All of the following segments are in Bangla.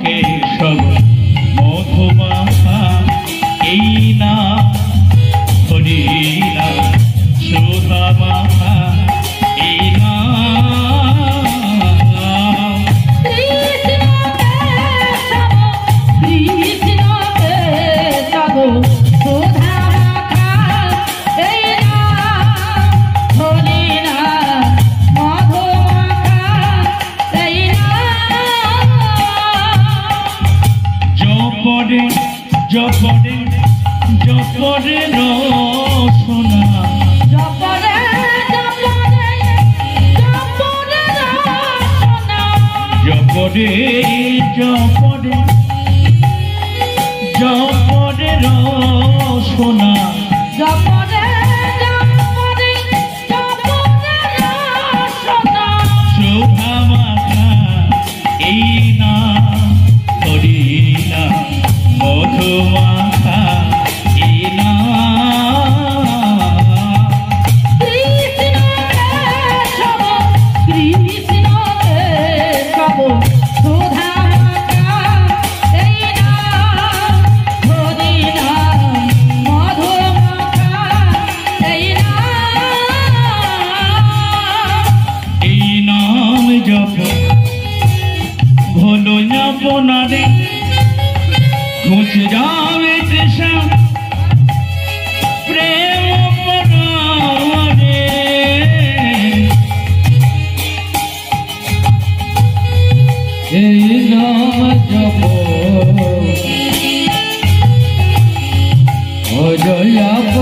কেশব মধুমাখা এই না হরি না সুধা মাখা এই না জপরে জপরে রসনা জপরে জপরে জপরে রসনা জপরে জপরে জপরে রসনা জপরে জপরে জপরে রসনা শোভা মাখা এই না হরি না মধুমাখা এই না কৃষ্ণ কেশব কৃষ্ণ কেশব সুধা মাখা এই না হরি না মধুমাখা এই না এই নাম জপ ভোলো আপনারে ঘুচ যাবে তৃষা প্রেম পরারে এই নাম জপ অজয়াব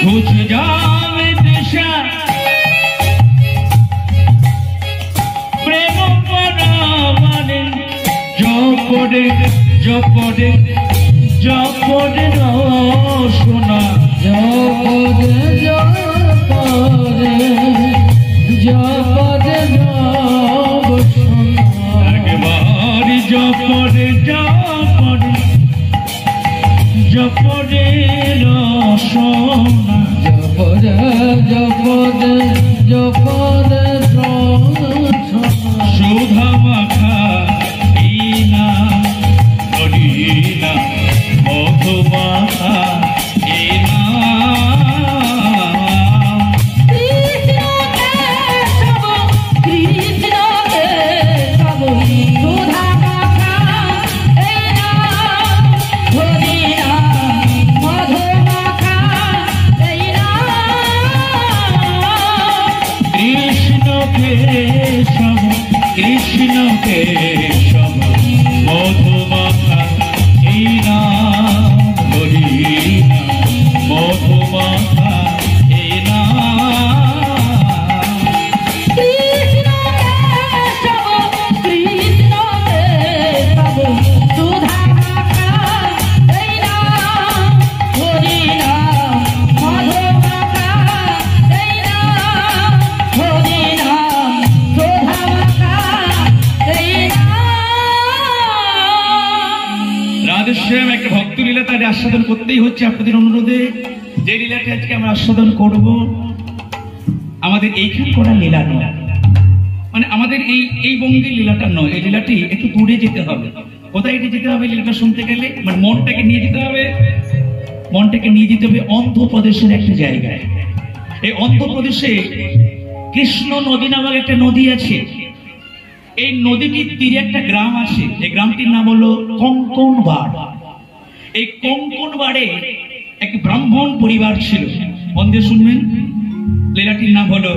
ঘুচ যাবে দিশা প্রেম পরাবারে জপরে জপরে জপরে রসনা জপরে জপরে জপরে রসনা একবার জপরে জপরে জপরে রসনা জপরে জপরে জপরে রসনা সুধা মাখা এই না হরি না মধুমাখা এই না কৃষ্ণ কেশব কৃষ্ণ কেশব সুধা মাখা এই না হরি না মধুমাখা এই না কৃষ্ণ কেশব কৃষ্ণ কেশব মধুমাখা এই না হরি না মধুমাখা এই না কৃষ্ণ কেশব কৃষ্ণ কেশব সুধা মাখা এই না হরি না মধুমাখা এই না হরি না সুধা মাখা এই না। রাধেশ্যাম একটা ভক্ত লীলা তার আস্বাদন করতেই হচ্ছে আপনাদের অনুরোধে। যে লীলাটি আজকে আমরা আস্বাদন করব আমাদের এইখান করা লীলা নয়, মানে আমাদের এই বঙ্গের লীলাটা নয়। এই লীলাটি একটু দূরে যেতে হবে। কোথায় যেতে হবে লীলাটা শুনতে গেলে? মানে মনটাকে নিয়ে যেতে হবে, মনটাকে নিয়ে যেতে হবে অন্ধ্রপ্রদেশের একটা জায়গায়। এই অন্ধ্রপ্রদেশে কৃষ্ণ নদী নামক একটা নদী আছে। এই নদীটির তীরে একটা গ্রাম আছে। এই গ্রামটির নাম হলো কঙ্কনবাড়। এই কঙ্কনবাড়ে এক ব্রাহ্মণ পরিবার ছিল। মন দিয়ে শুনবেন, লীলাটির নাম হলো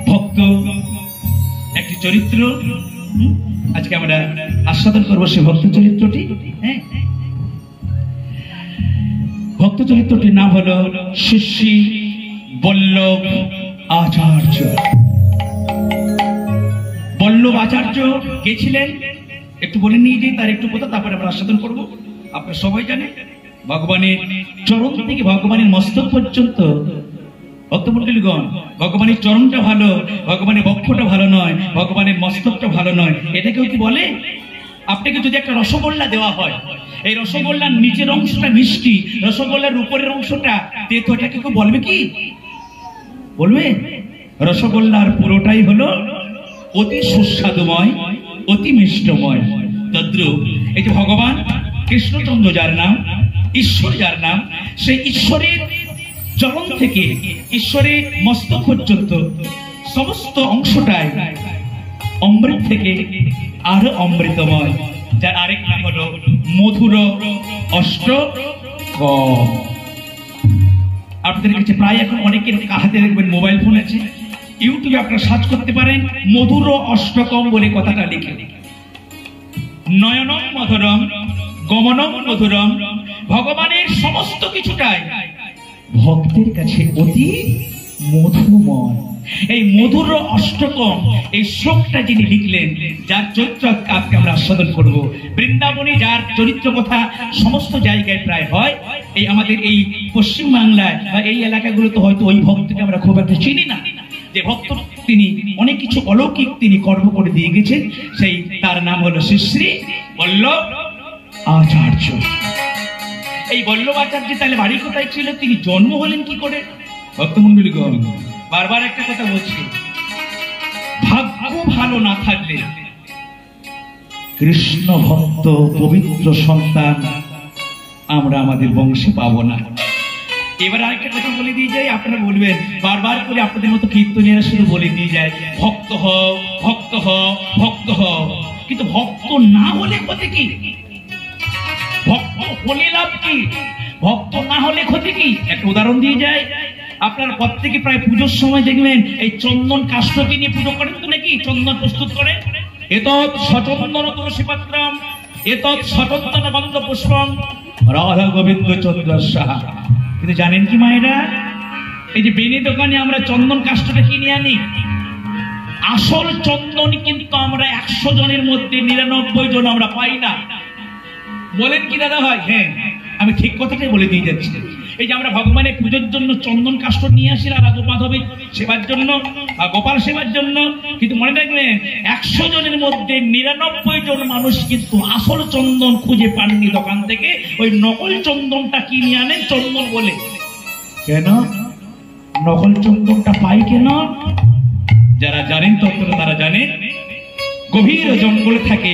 ভক্ত একটি চরিত্র। আজকে আমরা আস্বাদন করবো সে ভক্ত চরিত্রটি। ভক্ত চরিত্রটির নাম হলো শিষ্যী বল্লভ আচার্য। বল্লভ আচার্য কে ছিলেন? একটু বলে নিয়ে যাই তার একটু কথা, তারপরে আমরা আস্বাদন করবো। আপনারা সবাই জানেন ভগবানের চরণ থেকে ভগবানের মস্তক পর্যন্ত ভক্তমণ্ডলীগণ, ভগবানের চরণটা ভালো, ভগবানের বক্ষটা ভালো নয়, ভগবানের মস্তকটা ভালো নয়, এটা কেউ কি বলে? আপনাকে যদি একটা রসগোল্লা দেওয়া হয়, এই রসগোল্লার নিচের অংশটা মিষ্টি, রসগোল্লার উপরের অংশটা তেতো, এটাকে কেউ বলবে কি? বলবে? রসগোল্লার পুরোটাই হলো অতি সুস্বাদুময়, অতি মিষ্টময়। তদ্রূপ এই যে ভগবান কৃষ্ণচন্দ্র যার নাম, ঈশ্বর যার নাম, সেই ঈশ্বরের চরণ থেকে ঈশ্বরের মস্তক পর্যন্ত সমস্ত অংশটাই অমৃত থেকে আরো অমৃতময়, যার আরেক নাম হলো মধুর অষ্টকম। আপনাদের কাছে প্রায় এখন অনেকের হাতে দেখবেন মোবাইল ফোন আছে, ইউটিউবে আপনারা সার্চ করতে পারেন মধুর অষ্টকম বলে কথাটা লিখে। নয়নম মধুরম, গমনম মধুরম, ভগবানের সমস্ত কিছুটাই ভক্তের কাছে অতি মধুময়। এই মধুর অষ্টকম, এই শ্লোকটা যিনি লিখলেন, যার চরিত্র আজকে আমরা আস্বাদন করব। বৃন্দাবনে যার চরিত্র কথা সমস্ত জায়গায় প্রায় হয়, এই আমাদের এই পশ্চিম বাংলায় বা এই এলাকাগুলোতে হয়তো ওই ভক্তকে আমরা খুব একটা চিনি না, যে ভক্ত তিনি অনেক কিছু অলৌকিক তিনি কর্ম করে দিয়ে গেছেন। সেই তার নাম হলো শ্রী শ্রী বল্লভ আচার্য। এই বল্লভ আচার্য তাহলে বাড়ি কোথায় ছিল, তিনি জন্ম হলেন কি করে? ভক্তমণ্ডলীগণ, বারবার একটা কথা বলছি, ভাগ্য ভালো না থাকলে কৃষ্ণ ভক্ত পবিত্র সন্তান আমরা আমাদের বংশে পাবো না। এবার আরেকটা কথা বলে দিয়ে যাই, আপনারা বলবেন বারবার করে আপনাদের মতো কীর্তনীরা শুধু বলে দিয়ে যায় ভক্ত হও, ভক্ত হও, ভক্ত হও, কিন্তু ভক্ত না হলে ক্ষতি কি? ভক্ত হলে লাভ কি? ভক্ত না হলে ক্ষতি কি? একটা উদাহরণ দিয়ে যায়, আপনারা প্রত্যেকে প্রায় পুজোর সময় দেখবেন এই চন্দন কাষ্ঠকে নিয়ে পুজো করেন তো নাকি? চন্দন প্রস্তুত করে, এতৎ সচন্দন তুলসী পাত্রম, এতৎ সচন্দন গন্ধ পুষ্পম রাধা গোবিন্দ চন্দ্র সাহা। কিন্তু জানেন কি মায়েরা, এই যে বেনি দোকানে আমরা চন্দন কাষ্ঠটা কিনে আনি, আসল চন্দন কিন্তু আমরা 100 জনের মধ্যে 99 জন আমরা পাই না। বলেন কি দাদা ভাই? হ্যাঁ, আমি ঠিক কথাটাই বলে দিয়ে যাচ্ছি। এই যে আমরা ভগবানের পুজোর জন্য চন্দন কাষ্ঠ নিয়ে আসি রাধা মাধবের সেবার জন্য বা গোপাল সেবার জন্য, কিন্তু মনে রাখবেন 100 জনের মধ্যে 99 জন মানুষ কিন্তু আসল চন্দন খুঁজে পাননি দোকান থেকে, ওই নকল চন্দনটা কিনে আনেন চন্দন বলে। কেন নকল চন্দনটা পাই কেন? যারা জানেন তত্ত্বটা তারা জানে, গভীর জঙ্গলে থাকে